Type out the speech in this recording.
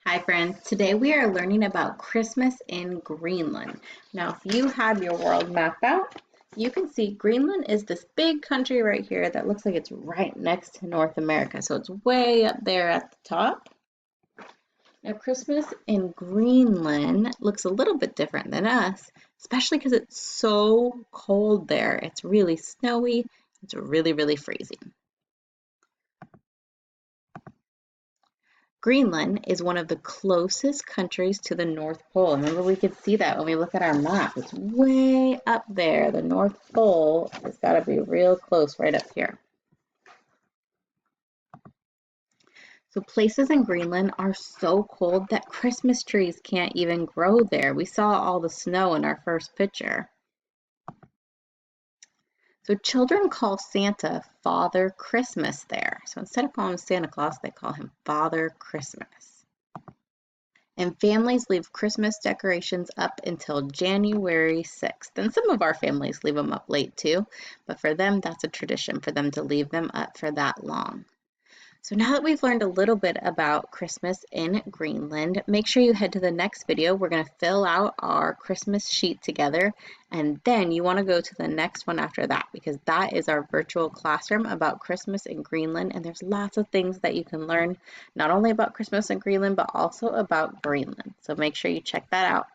Hi friends, today we are learning about Christmas in Greenland. Now if you have your world map out, you can see Greenland is this big country right here that looks like it's right next to North America. So it's way up there at the top. Now Christmas in Greenland looks a little bit different than us, especially because it's so cold there. It's really snowy, it's really freezing. Greenland is one of the closest countries to the North Pole. Remember, we could see that when we look at our map. It's way up there. The North Pole has got to be real close right up here. So places in Greenland are so cold that Christmas trees can't even grow there. We saw all the snow in our first picture. So children call Santa Father Christmas there. So instead of calling him Santa Claus, they call him Father Christmas. And families leave Christmas decorations up until January 6th. And some of our families leave them up late too, but for them, that's a tradition for them to leave them up for that long. So now that we've learned a little bit about Christmas in Greenland, make sure you head to the next video. We're going to fill out our Christmas sheet together, and then you want to go to the next one after that because that is our virtual classroom about Christmas in Greenland, and there's lots of things that you can learn, not only about Christmas in Greenland, but also about Greenland. So make sure you check that out.